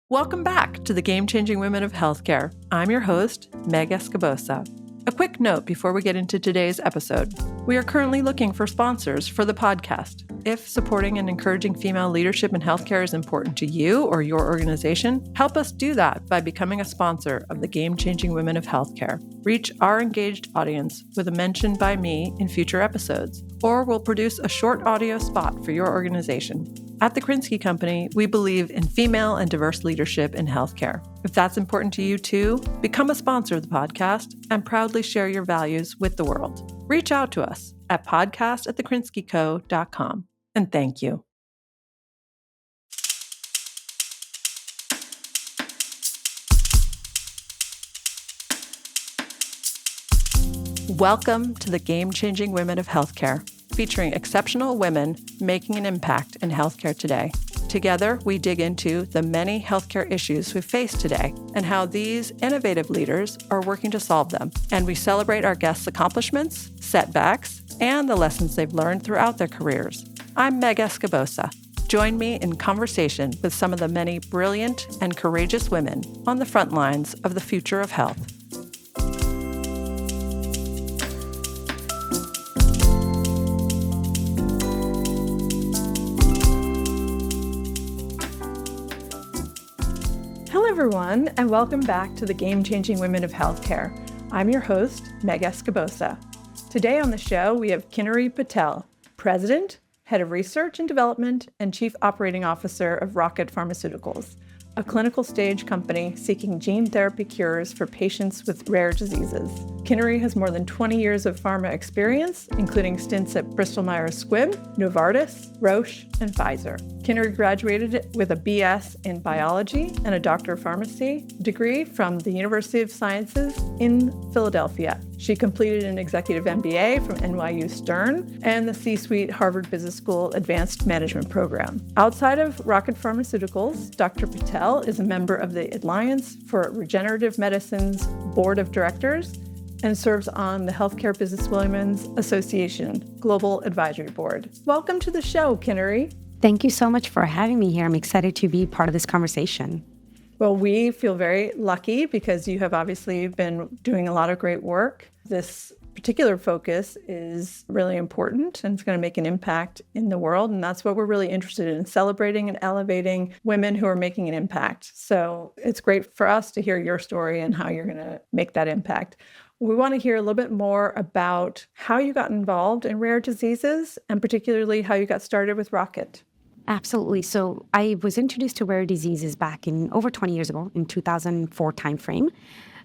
Welcome back to the Game-Changing Women of Healthcare. I'm your host, Meg Escobosa. A quick note before we get into today's episode. We are currently looking for sponsors for the podcast. If supporting and encouraging female leadership in healthcare is important to you or your organization, help us do that by becoming a sponsor of the Game-Changing Women of Healthcare. Reach our engaged audience with a mention by me in future episodes, or we'll produce a short audio spot for your organization. At the Kinnari Company, we believe in female and diverse leadership in healthcare. If that's important to you too, become a sponsor of the podcast and proudly share your values with the world. Reach out to us at podcast@thekrinskyco.com. And thank you. Welcome to the Game-Changing Women of Healthcare, featuring exceptional women making an impact in healthcare today. Together, we dig into the many healthcare issues we face today and how these innovative leaders are working to solve them. And we celebrate our guests' accomplishments, setbacks, and the lessons they've learned throughout their careers. I'm Meg Escobosa. Join me in conversation with some of the many brilliant and courageous women on the front lines of the future of health. Hello, everyone, and welcome back to the Game-Changing Women of Healthcare. I'm your host, Meg Escobosa. Today on the show, we have Kinnari Patel, President, Head of Research and Development, and Chief Operating Officer of Rocket Pharmaceuticals, a clinical stage company seeking gene therapy cures for patients with rare diseases. Kinnari has more than 20 years of pharma experience, including stints at Bristol Meyers Squibb, Novartis, Roche, and Pfizer. Kinnari graduated with a BS in biology and a Doctor of Pharmacy degree from the University of Sciences in Philadelphia. She completed an executive MBA from NYU Stern and the C-Suite Harvard Business School Advanced Management Program. Outside of Rocket Pharmaceuticals, Dr. Patel is a member of the Alliance for Regenerative Medicine's Board of Directors and serves on the Healthcare Businesswomen's Association Global Advisory Board. Welcome to the show, Kinnari. Thank you so much for having me here. I'm excited to be part of this conversation. Well, we feel very lucky because you have obviously been doing a lot of great work. This particular focus is really important and it's going to make an impact in the world. And that's what we're really interested in, celebrating and elevating women who are making an impact. So it's great for us to hear your story and how you're going to make that impact. We want to hear a little bit more about how you got involved in rare diseases and particularly how you got started with Rocket. Absolutely. So I was introduced to rare diseases back in over 20 years ago, in 2004 timeframe.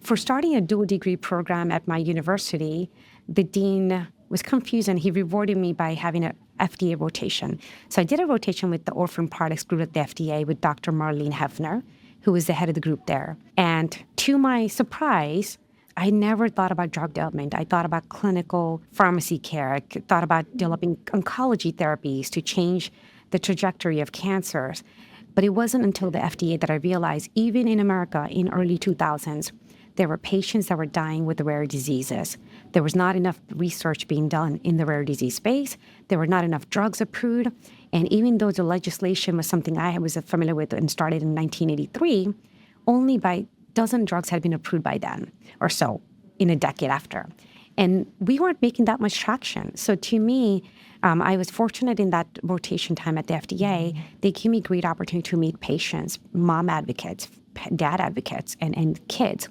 For starting a dual degree program at my university, the dean was confused and he rewarded me by having an FDA rotation. So I did a rotation with the orphan products group at the FDA with Dr. Marlene Hefner, who was the head of the group there. And to my surprise, I never thought about drug development. I thought about clinical pharmacy care. I thought about developing oncology therapies to change the trajectory of cancers. But it wasn't until the FDA that I realized, even in America in early 2000s, there were patients that were dying with rare diseases. There was not enough research being done in the rare disease space. There were not enough drugs approved. And even though the legislation was something I was familiar with and started in 1983, only by dozen drugs had been approved by then or so in a decade after. And we weren't making that much traction. So to me, I was fortunate in that rotation time at the FDA. They gave me great opportunity to meet patients, mom advocates, dad advocates, and kids.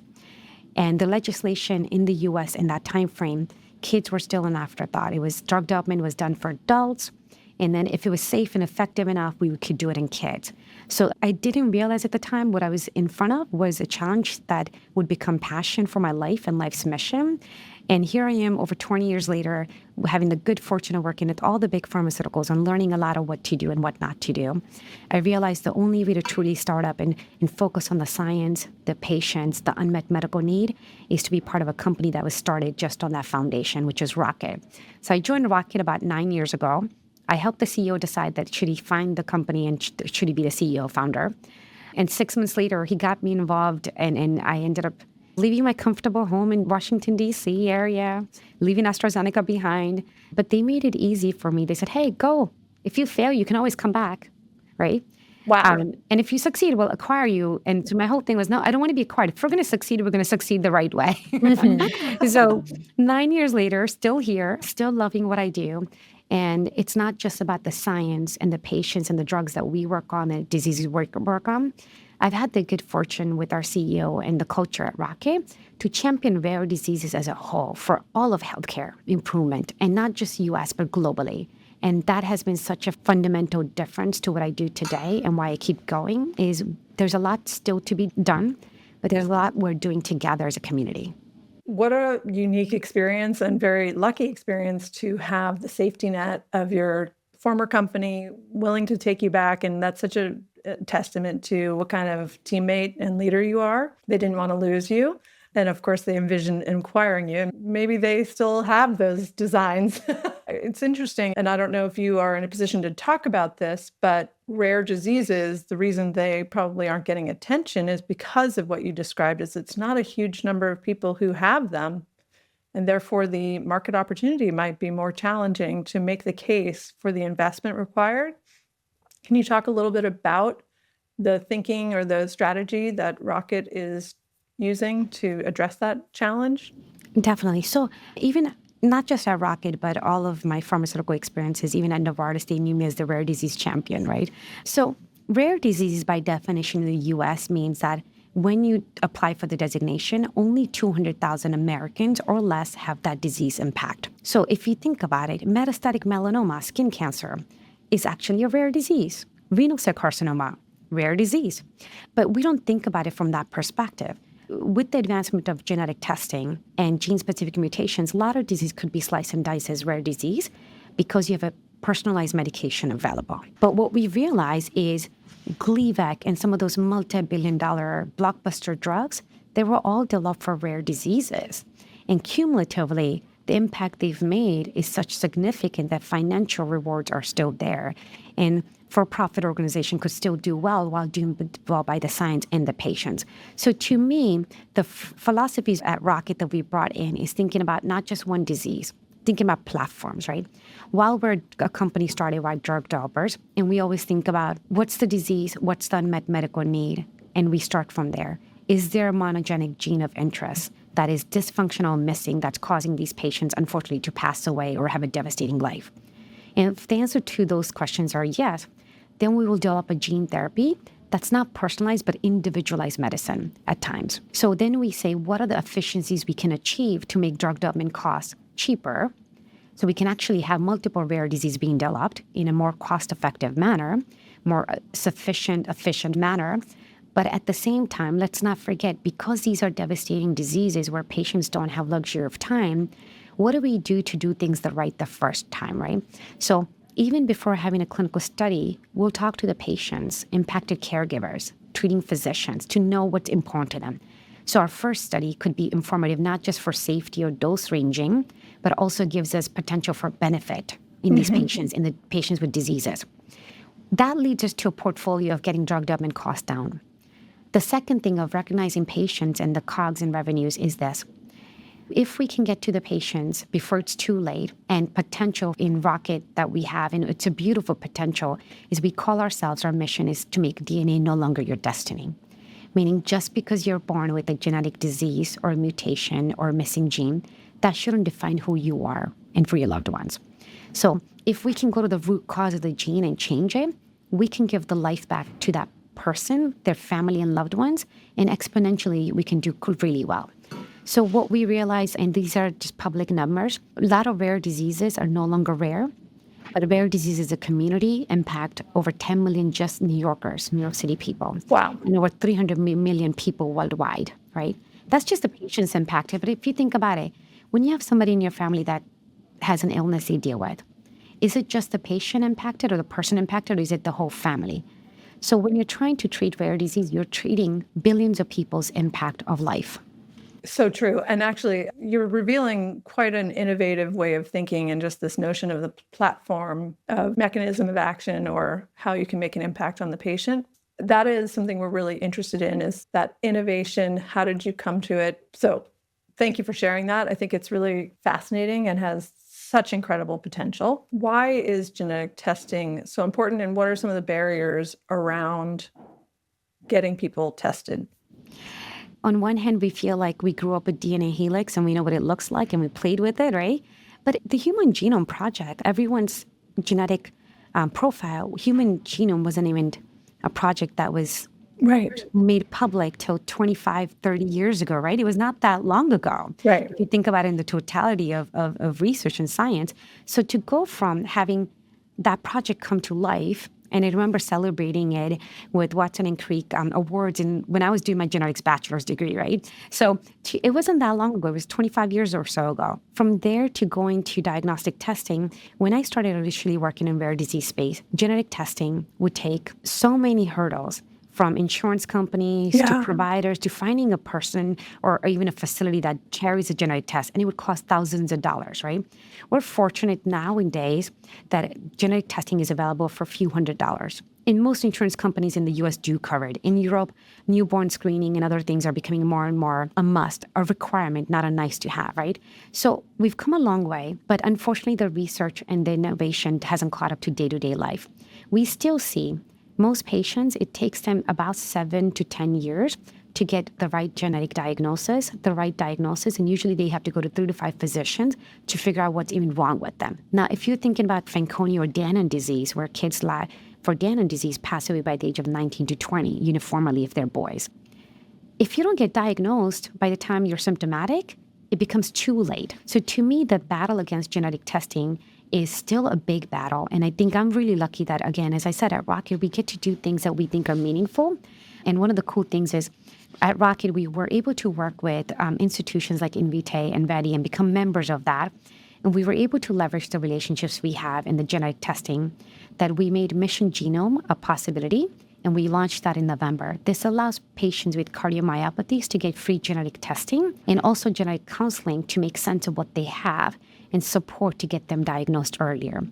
And the legislation in the U.S. in that time frame, kids were still an afterthought. It was drug development was done for adults. And then if it was safe and effective enough, we could do it in kids. So I didn't realize at the time what I was in front of was a challenge that would become passion for my life and life's mission. And here I am over 20 years later, having the good fortune of working with all the big pharmaceuticals and learning a lot of what to do and what not to do. I realized the only way to truly start up and focus on the science, the patients, the unmet medical need is to be part of a company that was started just on that foundation, which is Rocket. So I joined Rocket about 9 years ago. I helped the CEO decide that should he find the company and should he be the CEO founder. And 6 months later, he got me involved and I ended up leaving my comfortable home in Washington, D.C. area, leaving AstraZeneca behind. But they made it easy for me. They said, hey, go. If you fail, you can always come back, right? Wow. And if you succeed, we'll acquire you. And so my whole thing was, no, I don't want to be acquired. If we're going to succeed, we're going to succeed the right way. So 9 years later, still here, still loving what I do. And it's not just about the science and the patients and the drugs that we work on, the diseases we work on. I've had the good fortune with our CEO and the culture at Rocket to champion rare diseases as a whole for all of healthcare improvement, and not just US, but globally. And that has been such a fundamental difference to what I do today, and why I keep going is there's a lot still to be done, but there's a lot we're doing together as a community. What a unique experience and very lucky experience to have the safety net of your former company willing to take you back. And that's such a testament to what kind of teammate and leader you are. They didn't want to lose you. And of course, they envisioned acquiring you. And maybe they still have those designs. It's interesting. And I don't know if you are in a position to talk about this, but rare diseases, the reason they probably aren't getting attention is because of what you described, is it's not a huge number of people who have them. And therefore, the market opportunity might be more challenging to make the case for the investment required. Can you talk a little bit about the thinking or the strategy that Rocket is using to address that challenge? Definitely. So even not just at Rocket, but all of my pharmaceutical experiences, even at Novartis, they knew me as the rare disease champion, right? So rare diseases by definition in the US means that when you apply for the designation, only 200,000 Americans or less have that disease impact. So if you think about it, metastatic melanoma, skin cancer, is actually a rare disease. Renal cell carcinoma, rare disease. But we don't think about it from that perspective. With the advancement of genetic testing and gene-specific mutations, a lot of disease could be sliced and diced as rare disease because you have a personalized medication available. But what we realize is Gleevec and some of those multi-billion-dollar blockbuster drugs, they were all developed for rare diseases. And cumulatively, the impact they've made is such significant that financial rewards are still there. And for-profit organization could still do well while doing well by the science and the patients. So to me, the philosophies at Rocket that we brought in is thinking about not just one disease, thinking about platforms, right? While we're a company started by drug developers, and we always think about what's the disease, what's the unmet medical need, and we start from there. Is there a monogenic gene of interest that is dysfunctional, missing, that's causing these patients, unfortunately, to pass away or have a devastating life? And if the answer to those questions are yes, then we will develop a gene therapy that's not personalized, but individualized medicine at times. So then we say, what are the efficiencies we can achieve to make drug development costs cheaper? So we can actually have multiple rare diseases being developed in a more cost-effective manner, more sufficient, efficient manner. But at the same time, let's not forget, because these are devastating diseases where patients don't have luxury of time, what do we do to do things the first time, right? So even before having a clinical study, we'll talk to the patients, impacted caregivers, treating physicians to know what's important to them. So our first study could be informative, not just for safety or dose ranging, but also gives us potential for benefit in these patients, in the patients with diseases. That leads us to a portfolio of getting drug development costs down. The second thing of recognizing patients and the COGS and revenues is this. If we can get to the patients before it's too late, and potential in Rocket that we have, and it's a beautiful potential, is we call ourselves, our mission is to make DNA no longer your destiny. Meaning just because you're born with a genetic disease or a mutation or a missing gene, that shouldn't define who you are and for your loved ones. So if we can go to the root cause of the gene and change it, we can give the life back to that person, their family and loved ones, and exponentially we can do really well. So what we realize, and these are just public numbers, a lot of rare diseases are no longer rare, but rare disease is a community impact over 10 million just New Yorkers, New York City people. Wow. And over 300 million people worldwide, right? That's just the patient's impact. But if you think about it, when you have somebody in your family that has an illness they deal with, is it just the patient impacted or the person impacted, or is it the whole family? So when you're trying to treat rare disease, you're treating billions of people's impact of life. So true. And actually, you're revealing quite an innovative way of thinking, and just this notion of the platform of mechanism of action, or how you can make an impact on the patient. That is something we're really interested in, is that innovation. How did you come to it? So thank you for sharing that. I think it's really fascinating and has such incredible potential. Why is genetic testing so important, and what are some of the barriers around getting people tested? On one hand, we feel like we grew up with DNA helix and we know what it looks like and we played with it, right? But the Human Genome Project, everyone's genetic profile, human genome wasn't even a project that was Right. made public till 25, 30 years ago, right? It was not that long ago. Right. If you think about it in the totality of research and science. So to go from having that project come to life, and I remember celebrating it with Watson and Crick awards when I was doing my genetics bachelor's degree, right? So it wasn't that long ago. It was 25 years or so ago. From there to going to diagnostic testing, when I started initially working in rare disease space, genetic testing would take so many hurdles, from insurance companies to providers to finding a person or even a facility that carries a genetic test, and it would cost thousands of dollars, right? We're fortunate nowadays that genetic testing is available for a few $100s. And most insurance companies in the US do cover it. In Europe, newborn screening and other things are becoming more and more a must, a requirement, not a nice to have, right? So we've come a long way, but unfortunately the research and the innovation hasn't caught up to day-to-day life. We still see most patients, it takes them about 7 to 10 years to get the right genetic diagnosis, and usually they have to go to 3 to 5 physicians to figure out what's even wrong with them. Now, if you're thinking about Fanconi or Danon disease, where kids for Danon disease pass away by the age of 19 to 20 uniformly if they're boys. If you don't get diagnosed by the time you're symptomatic, it becomes too late. So to me, the battle against genetic testing is still a big battle. And I think I'm really lucky that, again, as I said, at Rocket, we get to do things that we think are meaningful. And one of the cool things is at Rocket, we were able to work with institutions like Invitae and Vedi and become members of that. And we were able to leverage the relationships we have in the genetic testing that we made Mission Genome a possibility. And we launched that in November. This allows patients with cardiomyopathies to get free genetic testing and also genetic counseling to make sense of what they have and support to get them diagnosed earlier.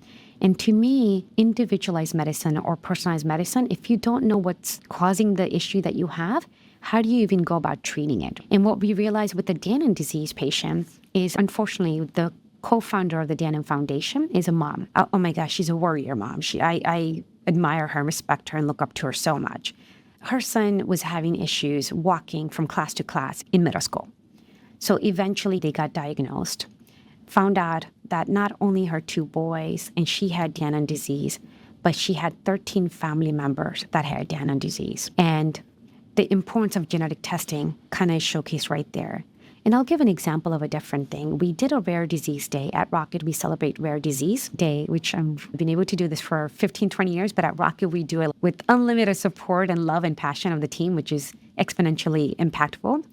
And to me, individualized medicine or personalized medicine, if you don't know what's causing the issue that you have, how do you even go about treating it? And what we realized with the Danon disease patient is, unfortunately, the co-founder of the Danon Foundation is a mom. Oh my gosh, she's a warrior mom. I admire her, respect her, and look up to her so much. Her son was having issues walking from class to class in middle school. So eventually they got diagnosed, found out that not only her 2 boys, and she had Danon disease, but she had 13 family members that had Danon disease. And the importance of genetic testing kind of is showcased right there. And I'll give an example of a different thing. We did a rare disease day. At Rocket, we celebrate Rare Disease Day, which I've been able to do this for 15, 20 years. But at Rocket, we do it with unlimited support and love and passion of the team, which is exponentially impactful.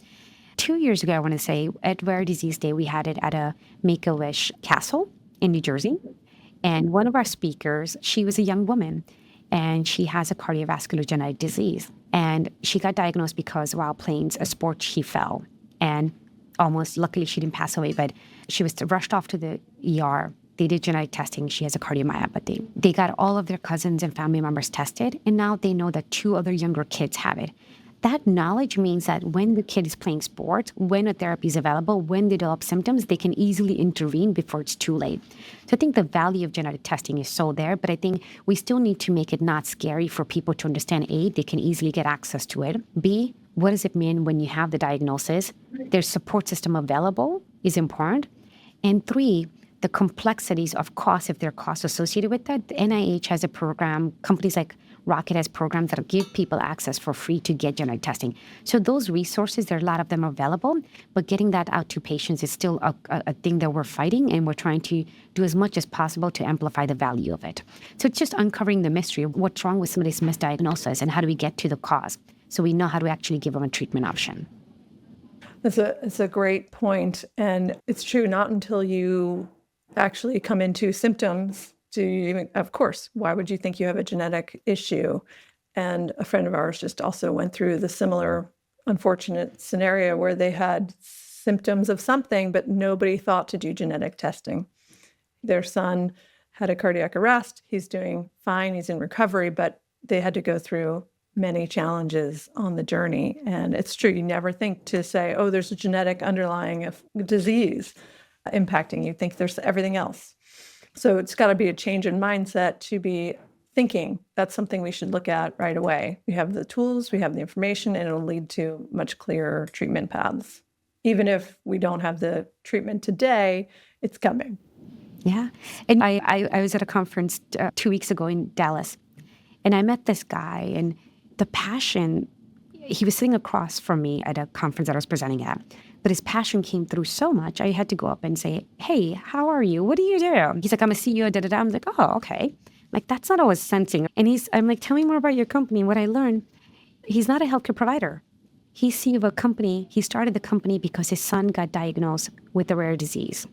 2 years ago, I want to say, at Rare Disease Day, we had it at a Make-A-Wish castle in New Jersey. And one of our speakers, she was a young woman, and she has a cardiovascular genetic disease. And she got diagnosed because while playing a sport, she fell. And luckily she didn't pass away, but she was rushed off to the ER. They did genetic testing. She has a cardiomyopathy. They got all of their cousins and family members tested, and now they know that 2 other younger kids have it. That knowledge means that when the kid is playing sports, when a therapy is available, when they develop symptoms, they can easily intervene before it's too late. So I think the value of genetic testing is so there, but I think we still need to make it not scary for people to understand. A, they can easily get access to it. B, what does it mean when you have the diagnosis? There's support system available is important. And 3, the complexities of costs, if there are costs associated with that. The NIH has a program, companies like Rocket has programs that give people access for free to get genetic testing. So those resources, there are a lot of them available, but getting that out to patients is still a thing that we're fighting, and we're trying to do as much as possible to amplify the value of it. So it's just uncovering the mystery of what's wrong with somebody's misdiagnosis and how do we get to the cause so we know how to actually give them a treatment option. It's a great point. And it's true, not until you actually come into symptoms do you even, of course, why would you think you have a genetic issue? And a friend of ours just also went through the similar unfortunate scenario where they had symptoms of something, but nobody thought to do genetic testing. Their son had a cardiac arrest. He's doing fine. He's in recovery, but they had to go through many challenges on the journey. And it's true, you never think to say, oh, there's a genetic underlying disease impacting you. Think there's everything else. So it's got to be a change in mindset to be thinking that's something we should look at right away. We have the tools, we have the information, and it'll lead to much clearer treatment paths. Even if we don't have the treatment today, it's coming. Yeah. And I was at a conference 2 weeks ago in Dallas, and I met this guy, and the passion, he was sitting across from me at a conference that I was presenting at, but his passion came through so much, I had to go up and say, hey, how are you? What do you do? He's like, I'm a CEO, da-da-da. I'm like, oh, okay. Like, that's not what I was sensing. And I'm like, tell me more about your company. And what I learned, he's not a healthcare provider. He's CEO of a company. He started the company because his son got diagnosed with a rare disease,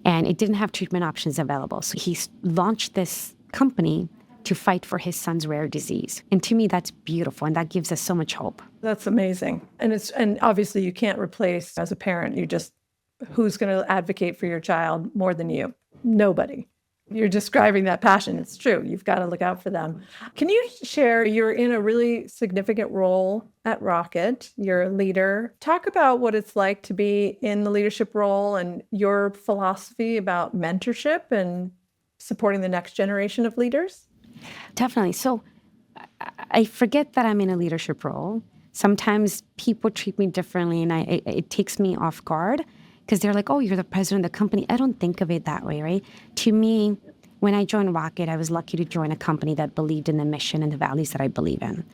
and it didn't have treatment options available. So he launched this company to fight for his son's rare disease. And to me, that's beautiful, and that gives us so much hope. That's amazing. And obviously you can't replace, as a parent, who's going to advocate for your child more than you? Nobody. You're describing that passion. It's true. You've got to look out for them. Can you share, you're in a really significant role at Rocket. You're a leader. Talk about what it's like to be in the leadership role and your philosophy about mentorship and supporting the next generation of leaders. Definitely. So I forget that I'm in a leadership role. Sometimes people treat me differently, and it takes me off guard because they're like, oh, you're the president of the company. I don't think of it that way, right? To me, when I joined Rocket, I was lucky to join a company that believed in the mission and the values that I believe in.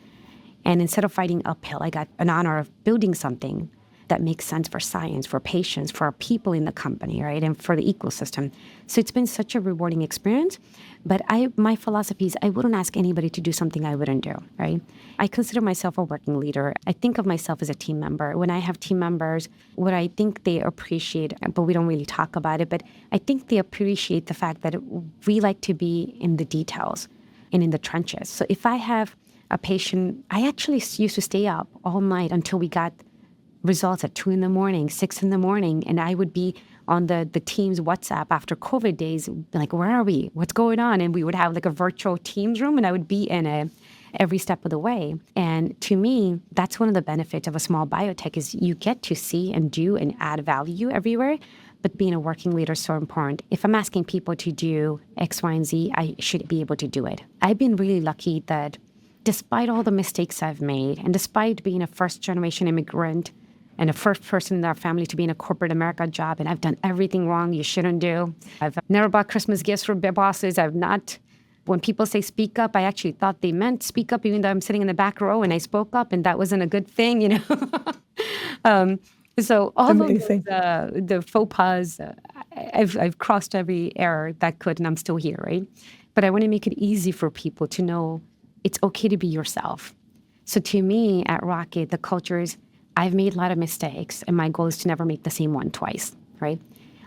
And instead of fighting uphill, I got an honor of building something that makes sense for science, for patients, for our people in the company, right? And for the ecosystem. So it's been such a rewarding experience. But my philosophy is I wouldn't ask anybody to do something I wouldn't do, right? I consider myself a working leader. I think of myself as a team member. When I have team members, what I think they appreciate, but we don't really talk about it, but I think they appreciate the fact that we like to be in the details and in the trenches. So if I have a patient, I actually used to stay up all night until we got results at 2 a.m, 6 a.m, and I would be on the team's WhatsApp after COVID days, like, where are we? What's going on? And we would have like a virtual Teams room, and I would be in it every step of the way. And to me, that's one of the benefits of a small biotech is you get to see and do and add value everywhere. But being a working leader is so important. If I'm asking people to do X, Y, and Z, I should be able to do it. I've been really lucky that despite all the mistakes I've made, and despite being a first-generation immigrant, and the first person in our family to be in a corporate America job, and I've done everything wrong you shouldn't do. I've never bought Christmas gifts for bosses. When people say speak up, I actually thought they meant speak up, even though I'm sitting in the back row and I spoke up, and that wasn't a good thing, you know. So all of the faux pas, I've crossed every error that could, and I'm still here, right? But I want to make it easy for people to know it's okay to be yourself. So to me, at Rocket, the culture is, I've made a lot of mistakes, and my goal is to never make the same one twice, right?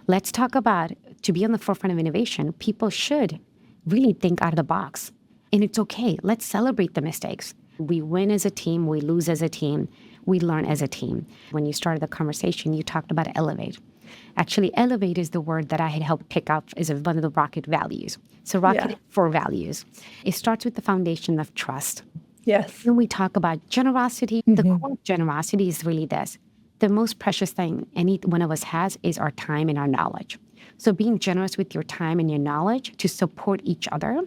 Let's talk about, to be on the forefront of innovation, people should really think out of the box. And it's okay. Let's celebrate the mistakes. We win as a team. We lose as a team. We learn as a team. When you started the conversation, you talked about elevate. Actually, elevate is the word that I had helped pick up as one of the Rocket values. So Rocket for values. It starts with the foundation of trust. Yes. When we talk about generosity, the core of generosity is really this. The most precious thing any one of us has is our time and our knowledge. So being generous with your time and your knowledge to support each other,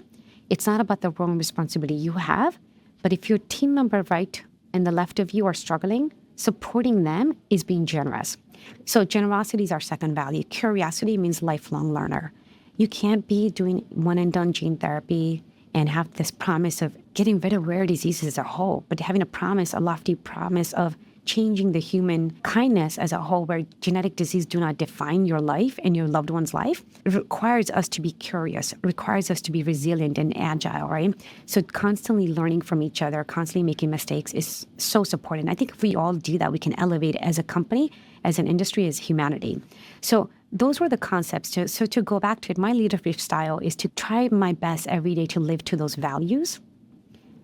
it's not about the role and responsibility you have, but if your team member right and the left of you are struggling, supporting them is being generous. So generosity is our second value. Curiosity means lifelong learner. You can't be doing one and done gene therapy and have this promise of getting rid of rare diseases as a whole, but having a lofty promise of changing the human kindness as a whole, where genetic disease do not define your life and your loved one's life. It requires us to be curious. It requires us to be resilient and agile, right? So constantly learning from each other, constantly making mistakes is so supportive. And I think if we all do that, we can elevate as a company, as an industry, as humanity. So those were the concepts. So to go back to it, my leadership style is to try my best every day to live to those values.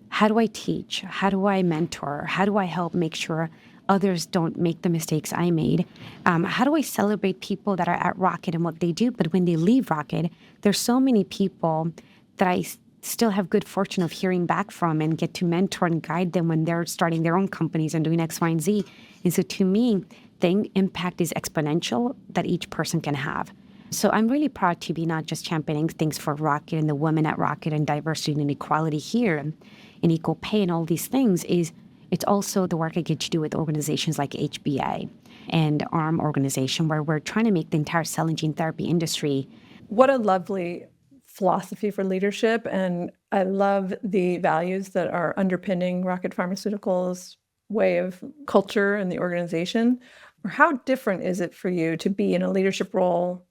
How do I teach? How do I mentor? How do I help make sure others don't make the mistakes I made? How do I celebrate people that are at Rocket and what they do? But when they leave Rocket, there's so many people that I still have good fortune of hearing back from and get to mentor and guide them when they're starting their own companies and doing X, Y, and Z. And so to me, the impact is exponential that each person can have. So I'm really proud to be not just championing things for Rocket and the women at Rocket and diversity and equality here and equal pay and all these things. It's also the work I get to do with organizations like HBA and ARM organization, where we're trying to make the entire cell and gene therapy industry. What a lovely philosophy for leadership. And I love the values that are underpinning Rocket Pharmaceuticals' way of culture and the organization. How different is it for you to be in a leadership role?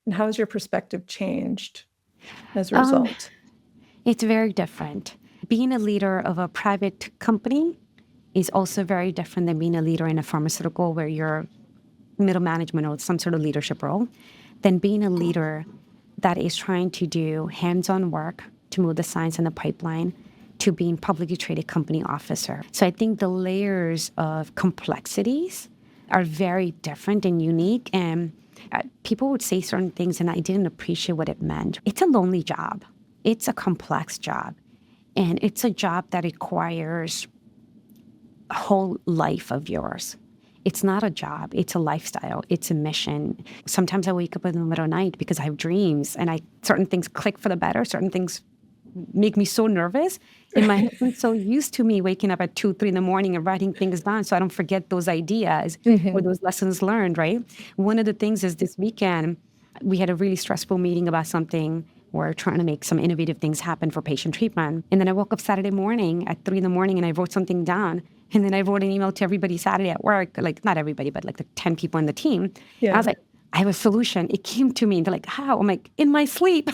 And how has your perspective changed as a result? It's very different. Being a leader of a private company is also very different than being a leader in a pharmaceutical where you're middle management or some sort of leadership role, than being a leader that is trying to do hands-on work to move the science in the pipeline to being publicly traded company officer. So I think the layers of complexities are very different and unique. And people would say certain things and I didn't appreciate what it meant. It's a lonely job. It's a complex job. And it's a job that requires a whole life of yours. It's not a job. It's a lifestyle. It's a mission. Sometimes I wake up in the middle of the night because I have dreams and certain things click for the better. Certain things make me so nervous. And my husband's so used to me waking up at 2, 3 in the morning and writing things down so I don't forget those ideas or those lessons learned, right? One of the things is this weekend, we had a really stressful meeting about something. We're trying to make some innovative things happen for patient treatment. And then I woke up Saturday morning at 3 in the morning and I wrote something down. And then I wrote an email to everybody Saturday at work, like not everybody, but like the 10 people in the team. Yeah. And I was like, I have a solution. It came to me. And they're like, how? I'm like, in my sleep.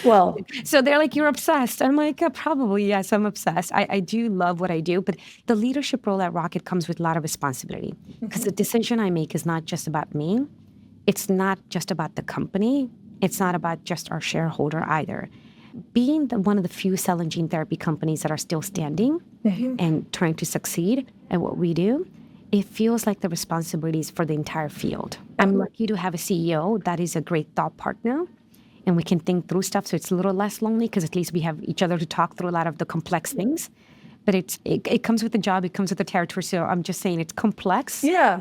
Well, so they're like, you're obsessed. I'm like, probably, yes, I'm obsessed. I do love what I do. But the leadership role at Rocket comes with a lot of responsibility because the decision I make is not just about me. It's not just about the company. It's not about just our shareholder either. Being one of the few cell and gene therapy companies that are still standing and trying to succeed at what we do, it feels like the responsibility is for the entire field. I'm lucky to have a CEO that is a great thought partner, and we can think through stuff, so it's a little less lonely because at least we have each other to talk through a lot of the complex things. But it comes with the job, it comes with the territory, so I'm just saying it's complex. Yeah.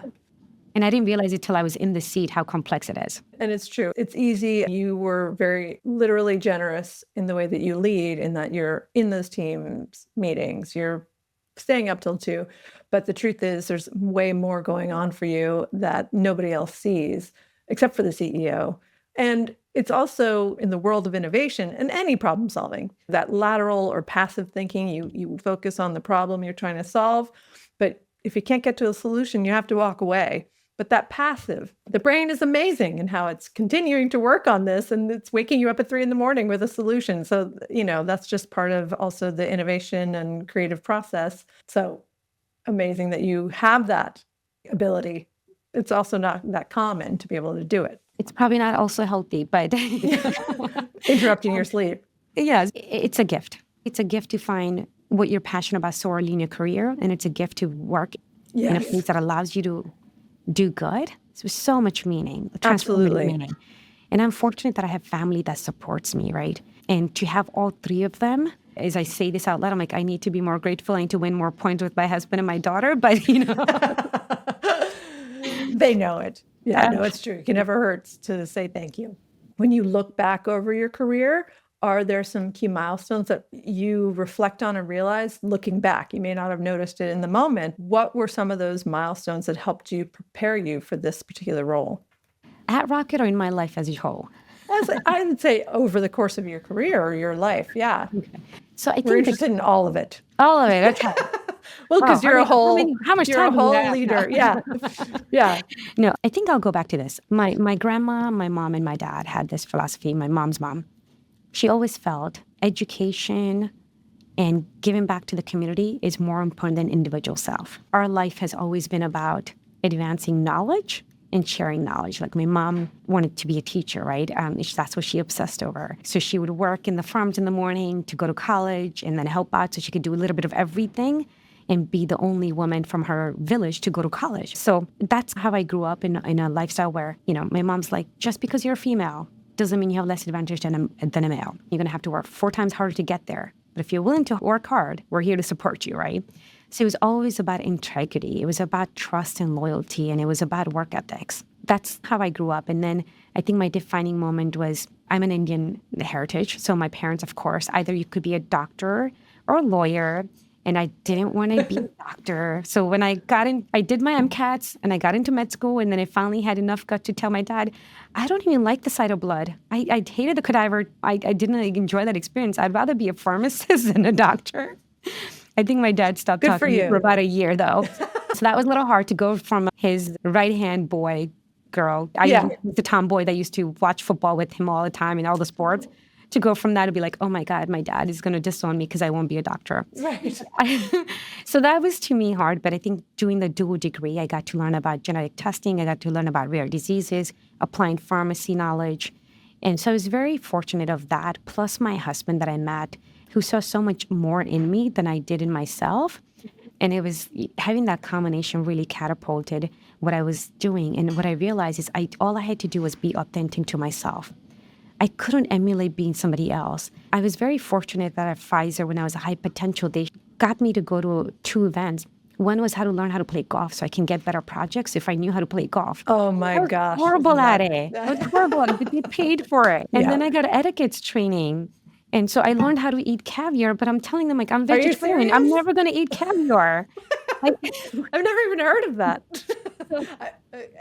And I didn't realize it till I was in the seat how complex it is. And it's true. It's easy. You were very literally generous in the way that you lead, in that you're in those teams meetings, you're staying up till 2. But the truth is there's way more going on for you that nobody else sees except for the CEO. And it's also in the world of innovation and any problem solving, that lateral or passive thinking, you focus on the problem you're trying to solve. But if you can't get to a solution, you have to walk away. But that passive, the brain is amazing in how it's continuing to work on this and it's waking you up at 3 in the morning with a solution. So, that's just part of also the innovation and creative process. So amazing that you have that ability. It's also not that common to be able to do it. It's probably not also healthy, but interrupting your sleep. Yes, it's a gift. It's a gift to find what you're passionate about so early in your career. And it's a gift to work in a place that allows you to do good. There's so much meaning, Absolutely. Meaning. And I'm fortunate that I have family that supports me, right? And to have all 3 of them, as I say this out loud, I'm like, I need to be more grateful. I need to win more points with my husband and my daughter, but They know it. Yeah, no, it's true. It never hurts to say thank you. When you look back over your career, are there some key milestones that you reflect on and realize looking back? You may not have noticed it in the moment. What were some of those milestones that helped you prepare you for this particular role? At Rocket or in my life as a whole? I would say over the course of your career or your life, yeah. Okay. So I think we're interested in all of it. All of it, okay. Well, because you're a whole leader. Yeah. Yeah. No, I think I'll go back to this. My grandma, my mom, and my dad had this philosophy, my mom's mom. She always felt education and giving back to the community is more important than individual self. Our life has always been about advancing knowledge and sharing knowledge. Like my mom wanted to be a teacher, right? That's what she obsessed over. So she would work in the farms in the morning to go to college and then help out so she could do a little bit of everything and be the only woman from her village to go to college. So that's how I grew up in a lifestyle where, my mom's like, just because you're a female doesn't mean you have less advantage than a male. You're gonna have to work 4 times harder to get there. But if you're willing to work hard, we're here to support you, right? So it was always about integrity. It was about trust and loyalty, and it was about work ethics. that's how I grew up. And then I think my defining moment was I'm an Indian heritage. So my parents, of course, either you could be a doctor or a lawyer. And I didn't want to be a doctor. So when I got in, I did my MCATs and I got into med school. And then I finally had enough gut to tell my dad, I don't even like the sight of blood. I hated the cadaver. I didn't enjoy that experience. I'd rather be a pharmacist than a doctor. I think my dad stopped talking to me for about a year, though. So that was a little hard to go from his right-hand boy, girl. I was the tomboy that used to watch football with him all the time and all the sports. To go from that to be like, oh my God, my dad is going to disown me because I won't be a doctor. Right. So that was to me hard. But I think doing the dual degree, I got to learn about genetic testing. I got to learn about rare diseases, applying pharmacy knowledge. And so I was very fortunate of that. Plus my husband that I met, who saw so much more in me than I did in myself. And it was having that combination really catapulted what I was doing. And what I realized is all I had to do was be authentic to myself. I couldn't emulate being somebody else. I was very fortunate that at Pfizer, when I was a high potential, they got me to go to 2 events. One was how to learn how to play golf so I can get better projects if I knew how to play golf. Oh my gosh. Horrible at it. I was horrible at it, but they paid for it. And then I got etiquette training. And so I learned how to eat caviar, but I'm telling them, like, I'm vegetarian. I'm never going to eat caviar. I've never even heard of that.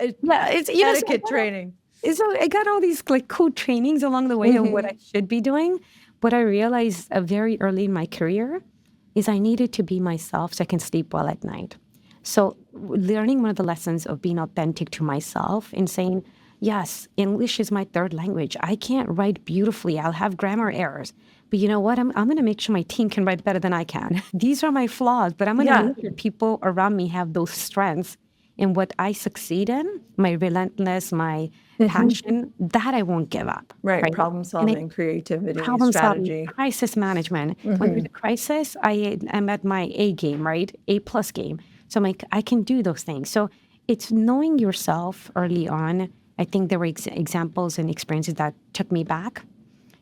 It's etiquette training. So I got all these like cool trainings along the way of what I should be doing. What I realized very early in my career is I needed to be myself so I can sleep well at night. So learning one of the lessons of being authentic to myself and saying, yes, English is my 3rd language. I can't write beautifully. I'll have grammar errors. But you know what? I'm going to make sure my team can write better than I can. These are my flaws, but I'm going to make sure people around me have those strengths. And what I succeed in, my relentless, my passion, that I won't give up. Right? Problem solving, creativity, problem strategy. Solving, crisis management. When there's a crisis, I'm at my A game, right? A+ game. So I'm like, I can do those things. So it's knowing yourself early on. I think there were examples and experiences that took me back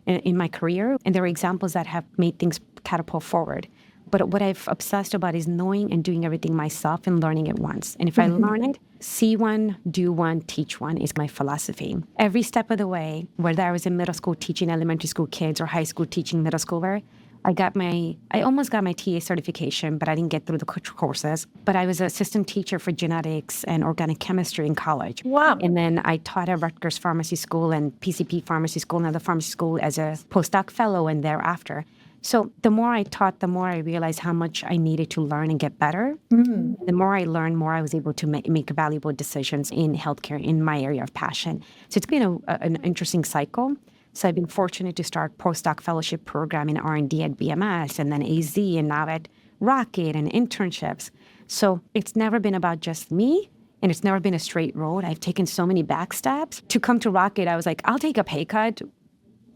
in my career. And there were examples that have made things catapult forward. But what I've obsessed about is knowing and doing everything myself and learning it once. And if I learn it, see one, do one, teach one is my philosophy. Every step of the way, whether I was in middle school teaching elementary school kids or high school teaching middle schooler, I almost got my TA certification, but I didn't get through the courses. But I was an assistant teacher for genetics and organic chemistry in college. Wow. And then I taught at Rutgers Pharmacy School and PCP Pharmacy School and other pharmacy school as a postdoc fellow and thereafter. So the more I taught, the more I realized how much I needed to learn and get better. The more I learned, more I was able to make valuable decisions in healthcare in my area of passion. So it's been an interesting cycle. So I've been fortunate to start postdoc fellowship program in R&D at BMS and then AZ and now at Rocket and internships. So it's never been about just me. And it's never been a straight road. I've taken so many backstabs. To come to Rocket, I was like, I'll take a pay cut.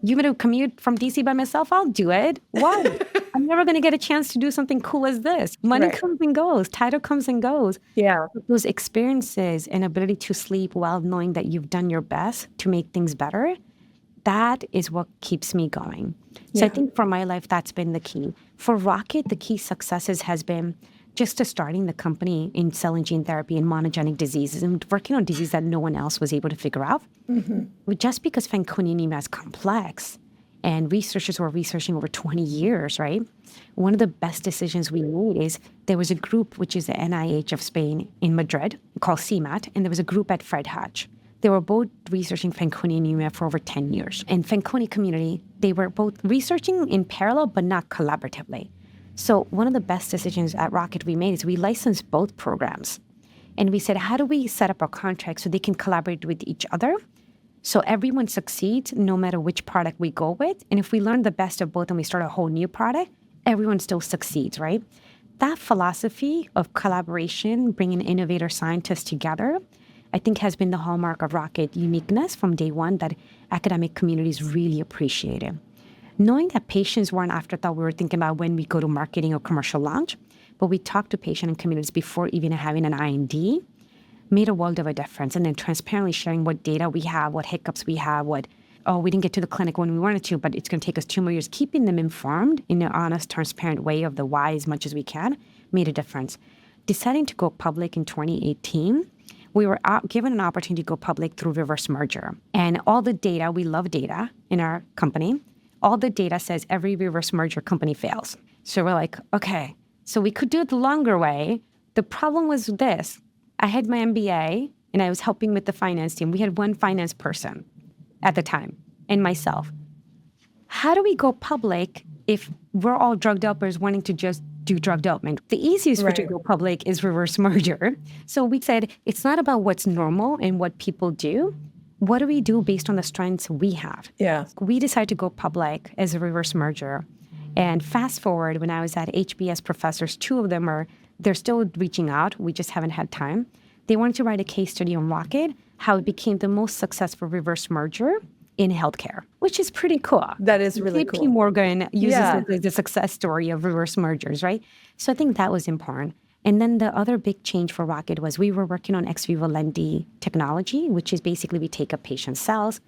You want to commute from DC by myself? I'll do it. Why? I'm never going to get a chance to do something cool as this. Money comes and goes. Title comes and goes. Yeah. Those experiences and ability to sleep well, knowing that you've done your best to make things better, that is what keeps me going. So I think for my life, that's been the key. For Rocket, the key successes has been just starting the company in cell and gene therapy and monogenic diseases and working on diseases that no one else was able to figure out. Just because Fanconi anemia is complex and researchers were researching over 20 years, right? One of the best decisions we made is there was a group, which is the NIH of Spain in Madrid, called CMAT, and there was a group at Fred Hutch. They were both researching Fanconi anemia for over 10 years. And Fanconi community, they were both researching in parallel, but not collaboratively. So one of the best decisions at Rocket we made is we licensed both programs. And we said, how do we set up our contract so they can collaborate with each other? So everyone succeeds no matter which product we go with. And if we learn the best of both and we start a whole new product, everyone still succeeds, right? That philosophy of collaboration, bringing innovator scientists together, I think has been the hallmark of Rocket uniqueness from day one that academic communities really appreciated. Knowing that patients weren't afterthought, we were thinking about when we go to marketing or commercial launch, but we talked to patient and communities before even having an IND, made a world of a difference. And then transparently sharing what data we have, what hiccups we have, we didn't get to the clinic when we wanted to, but it's going to take us 2 more years. Keeping them informed in an honest, transparent way of the why as much as we can made a difference. Deciding to go public in 2018 we were given an opportunity to go public through reverse merger. And all the data, we love data in our company, all the data says every reverse merger company fails. So we're like, okay, so we could do it the longer way. The problem was this. I had my MBA and I was helping with the finance team. We had one finance person at the time and myself. How do we go public if we're all drug developers wanting to just do drug development? The easiest way to go public is reverse merger. So we said, it's not about what's normal and what people do. What do we do based on the strengths we have? Yeah. We decided to go public as a reverse merger. And fast forward, when I was at HBS professors, two of them they're still reaching out. We just haven't had time. They wanted to write a case study on Rocket, how it became the most successful reverse merger in healthcare, which is pretty cool. That is really cool. JP Morgan uses it as the success story of reverse mergers, right? So I think that was important. And then the other big change for Rocket was we were working on ex vivo lenti technology, which is basically we take a patient's cells,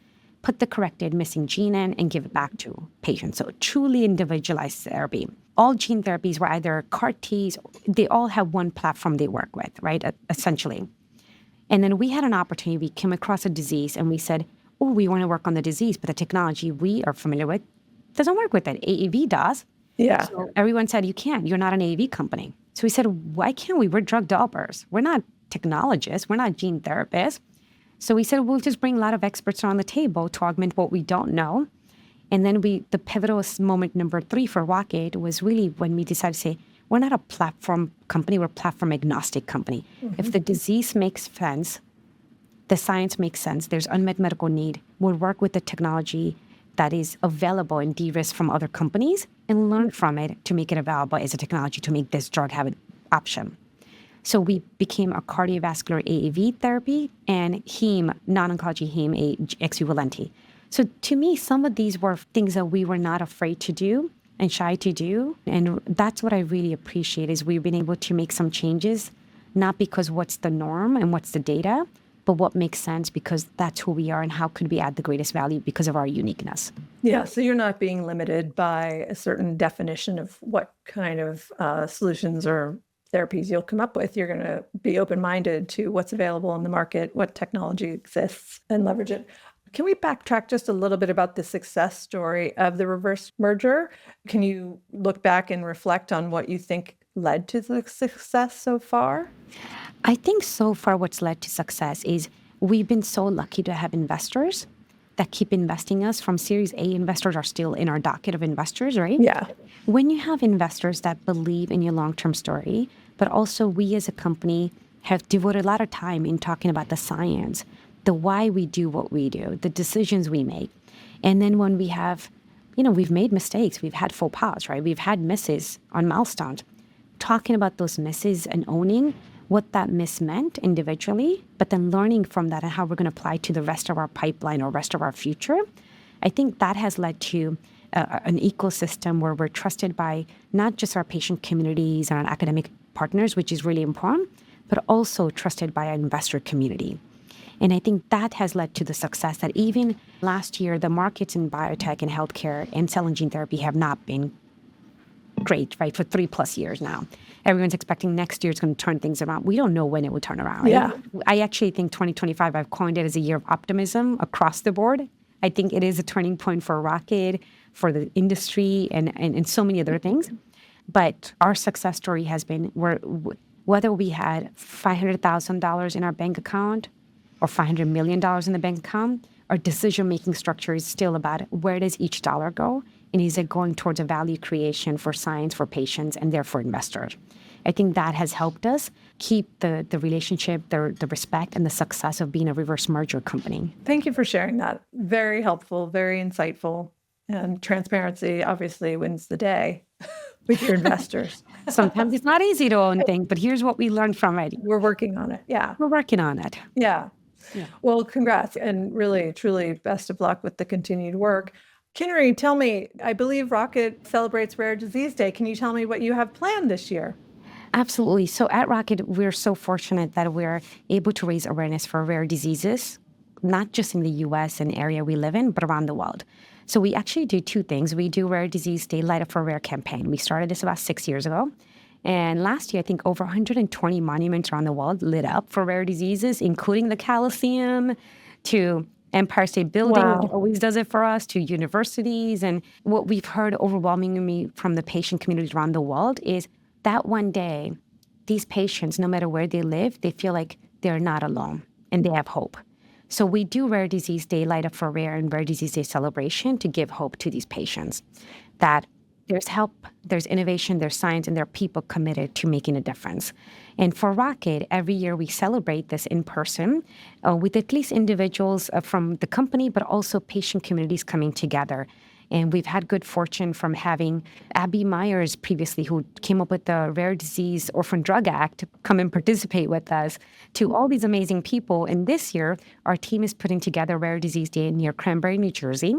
put the corrected missing gene in, and give it back to patients. So truly individualized therapy. All gene therapies were either CAR Ts, they all have one platform they work with, right, essentially. And then we had an opportunity, we came across a disease and we said, oh, we want to work on the disease, but the technology we are familiar with doesn't work with it. AAV does. Yeah. So everyone said, you can't. You're not an AAV company. So we said, why can't we? We're drug developers. We're not technologists. We're not gene therapists. So we said, we'll just bring a lot of experts around the table to augment what we don't know. And then the pivotal moment number 3 for Rocket was really when we decided to say, we're not a platform company. We're a platform agnostic company. Mm-hmm. If the disease makes sense, the science makes sense, there's unmet medical need, we'll work with the technology that is available and de-risked from other companies and learn from it to make it available as a technology to make this drug have an option. So we became a cardiovascular AAV therapy and heme, non-oncology heme ex vivo lenti. So to me, some of these were things that we were not afraid to do and shy to do. And that's what I really appreciate is we've been able to make some changes, not because what's the norm and what's the data, but what makes sense because that's who we are and how could we add the greatest value because of our uniqueness. Yeah, so you're not being limited by a certain definition of what kind of solutions or therapies you'll come up with. You're going to be open-minded to what's available in the market, what technology exists, and leverage it. Can we backtrack just a little bit about the success story of the reverse merger? Can you look back and reflect on what you think led to the success so far? I think so far what's led to success is we've been so lucky to have investors that keep investing us. From Series A investors are still in our docket of investors, right? Yeah. When you have investors that believe in your long-term story, but also we as a company have devoted a lot of time in talking about the science, the why we do what we do, the decisions we make. And then when we have, we've made mistakes, we've had faux pas, right? We've had misses on milestones. Talking about those misses and owning what that miss meant individually, but then learning from that and how we're going to apply to the rest of our pipeline or rest of our future. I think that has led to an ecosystem where we're trusted by not just our patient communities and our academic partners, which is really important, but also trusted by our investor community. And I think that has led to the success that even last year, the markets in biotech and healthcare and cell and gene therapy have not been great, right, for 3+ years now. Everyone's expecting next year it's going to turn things around. We don't know when it will turn around. Right? Yeah. I actually think 2025, I've coined it as a year of optimism across the board. I think it is a turning point for Rocket, for the industry, and so many other things. But our success story has been whether we had $500,000 in our bank account or $500 million in the bank account, our decision-making structure is still about where does each dollar go? And is it going towards a value creation for science, for patients, and therefore investors? I think that has helped us keep the relationship, the respect, and the success of being a reverse merger company. Thank you for sharing that. Very helpful, very insightful. And transparency obviously wins the day with your investors. Sometimes it's not easy to own things, but here's what we learned from it. We're working on it. Yeah. We're working on it. Yeah. Well, congrats. And really, truly, best of luck with the continued work. Kinnari, tell me, I believe Rocket celebrates Rare Disease Day. Can you tell me what you have planned this year? Absolutely. So at Rocket, we're so fortunate that we're able to raise awareness for rare diseases, not just in the US and area we live in, but around the world. So we actually do two things. We do Rare Disease Day Light Up for Rare campaign. We started this about 6 years ago. And last year, I think over 120 monuments around the world lit up for rare diseases, including the Coliseum, to Empire State Building, Wow. which always does it for us, to universities. And what we've heard overwhelmingly from the patient communities around the world is that one day, these patients, no matter where they live, they feel like they're not alone and they have hope. So we do Rare Disease Day, Light Up for Rare, and Rare Disease Day celebration to give hope to these patients that there's help, there's innovation, there's science, and there are people committed to making a difference. And for Rocket, every year we celebrate this in person with at least individuals from the company, but also patient communities coming together. And we've had good fortune from having Abby Myers previously, who came up with the Rare Disease Orphan Drug Act, come and participate with us, to all these amazing people. And this year, our team is putting together Rare Disease Day near Cranberry, New Jersey.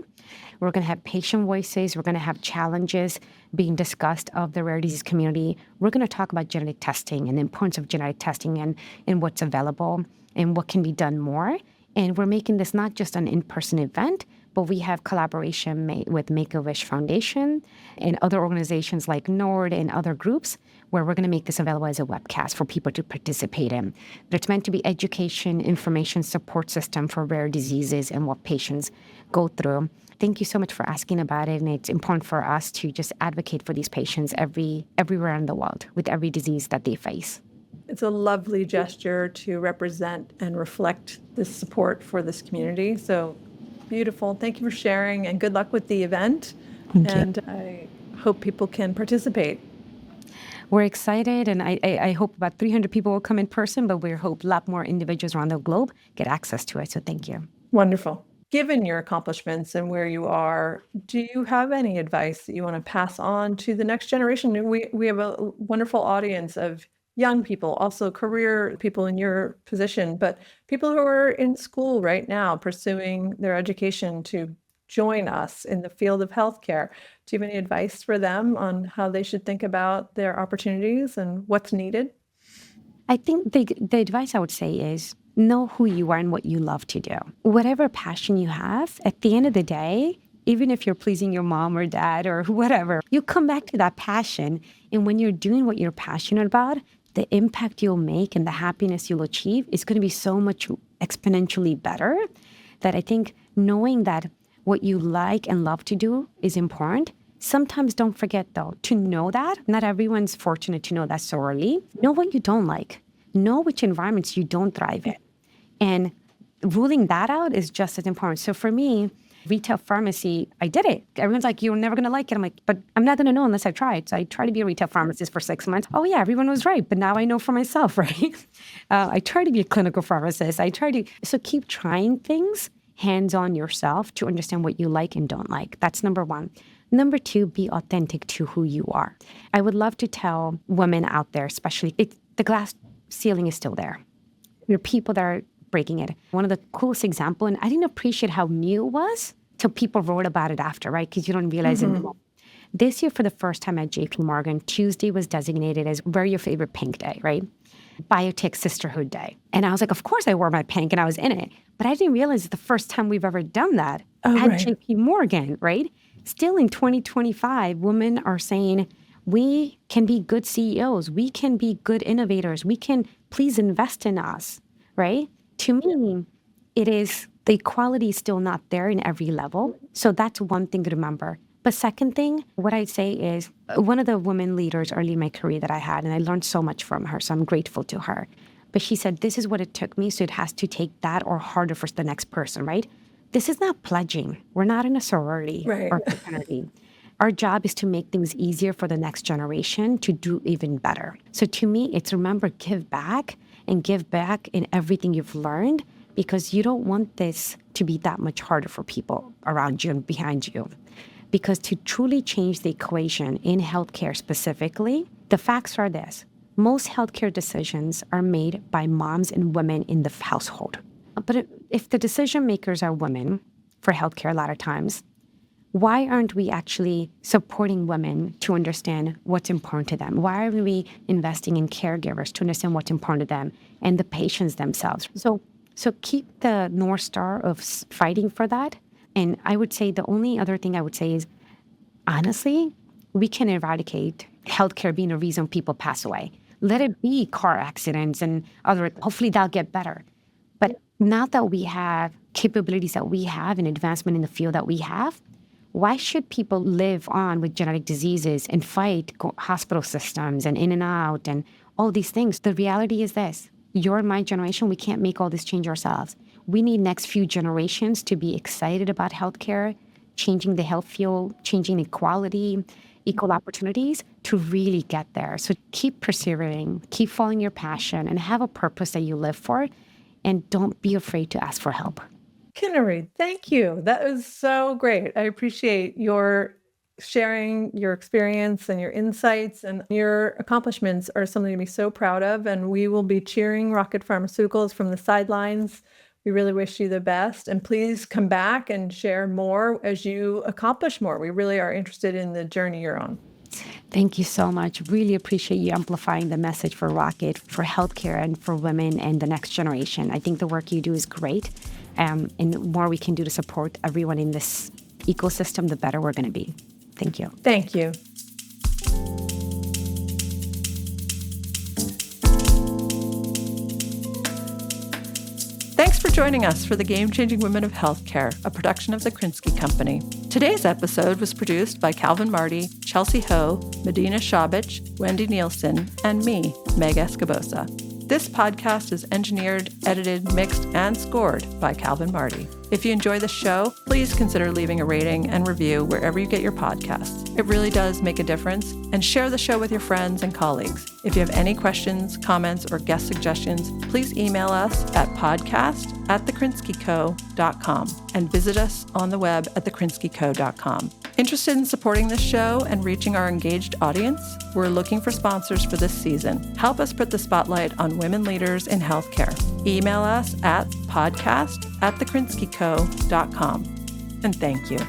We're going to have patient voices. We're going to have challenges being discussed of the rare disease community. We're going to talk about genetic testing and the importance of genetic testing and what's available and what can be done more. And we're making this not just an in-person event, but we have collaboration with Make-A-Wish Foundation and other organizations like NORD and other groups where we're going to make this available as a webcast for people to participate in. But it's meant to be education, information, support system for rare diseases and what patients go through. Thank you so much for asking about it. And it's important for us to just advocate for these patients everywhere in the world with every disease that they face. It's a lovely gesture to represent and reflect this support for this community. So beautiful. Thank you for sharing, and good luck with the event. Thank you. And I hope people can participate. We're excited, and I hope about 300 people will come in person, but we hope a lot more individuals around the globe get access to it. So thank you. Wonderful. Given your accomplishments and where you are, do you have any advice that you want to pass on to the next generation? We have a wonderful audience of young people, also career people in your position, but people who are in school right now pursuing their education to join us in the field of healthcare. Do you have any advice for them on how they should think about their opportunities and what's needed? I think the advice I would say is know who you are and what you love to do. Whatever passion you have, at the end of the day, even if you're pleasing your mom or dad or whatever, you come back to that passion. And when you're doing what you're passionate about, the impact you'll make and the happiness you'll achieve is going to be so much exponentially better that I think knowing that what you like and love to do is important. Sometimes don't forget, though, to know that. Not everyone's fortunate to know that so early. Know what you don't like. Know which environments you don't thrive in. And ruling that out is just as important. So for me, retail pharmacy, I did it. Everyone's like, you're never going to like it. I'm like, but I'm not going to know unless I try it. So I tried to be a retail pharmacist for 6 months. Oh yeah, everyone was right. But now I know for myself, right? I try to be a clinical pharmacist. So keep trying things hands-on yourself to understand what you like and don't like. That's number one. Number two, be authentic to who you are. I would love to tell women out there, especially, the glass ceiling is still there. There are people that are breaking it. One of the coolest example, and I didn't appreciate how new it was till people wrote about it after, right? Because you don't realize it. This year, for the first time at JP Morgan, Tuesday was designated as Wear Your Favorite Pink Day, right? Biotech Sisterhood Day. And I was like, of course I wore my pink and I was in it. But I didn't realize it's the first time we've ever done that at JP Morgan, right? Still in 2025, women are saying, we can be good CEOs. We can be good innovators. We can please invest in us, right? To me, it is the equality is still not there in every level. So that's one thing to remember. But second thing, what I'd say is one of the women leaders early in my career that I had, and I learned so much from her, so I'm grateful to her. But she said, this is what it took me, so it has to take that or harder for the next person, right? This is not pledging. We're not in a sorority or fraternity. Our job is to make things easier for the next generation to do even better. So to me, it's remember, give back and give back in everything you've learned, because you don't want this to be that much harder for people around you and behind you. Because to truly change the equation in healthcare specifically, the facts are this. Most healthcare decisions are made by moms and women in the household. But if the decision makers are women for healthcare a lot of times, why aren't we actually supporting women to understand what's important to them? Why aren't we investing in caregivers to understand what's important to them and the patients themselves? So keep the North Star of fighting for that. And I would say the only other thing I would say is, honestly, we can eradicate healthcare being a reason people pass away. Let it be car accidents and other, hopefully that'll get better. But now that we have capabilities that we have and advancement in the field that we have, why should people live on with genetic diseases and fight hospital systems and in and out and all these things? The reality is this. Your and my generation, we can't make all this change ourselves. We need next few generations to be excited about healthcare, changing the health field, changing equality, equal opportunities to really get there. So keep persevering, keep following your passion, and have a purpose that you live for, and don't be afraid to ask for help. Kinnari, thank you. That was so great. I appreciate your sharing your experience and your insights, and your accomplishments are something to be so proud of. And we will be cheering Rocket Pharmaceuticals from the sidelines. We really wish you the best. And please come back and share more as you accomplish more. We really are interested in the journey you're on. Thank you so much. Really appreciate you amplifying the message for Rocket, for healthcare, and for women and the next generation. I think the work you do is great. And the more we can do to support everyone in this ecosystem, the better we're going to be. Thank you. Thank you. Thanks for joining us for the Game-Changing Women of Healthcare, a production of the Krinsky Company. Today's episode was produced by Calvin Marty, Chelsea Ho, Medina Shabich, Wendy Nielsen, and me, Meg Escobosa. This podcast is engineered, edited, mixed, and scored by Calvin Marty. If you enjoy the show, please consider leaving a rating and review wherever you get your podcasts. It really does make a difference. And share the show with your friends and colleagues. If you have any questions, comments, or guest suggestions, please email us at podcast@thekrinskyco.com and visit us on the web at thekrinskyco.com. Interested in supporting this show and reaching our engaged audience? We're looking for sponsors for this season. Help us put the spotlight on women leaders in healthcare. Email us at podcast@thekrinskyco.com. And thank you.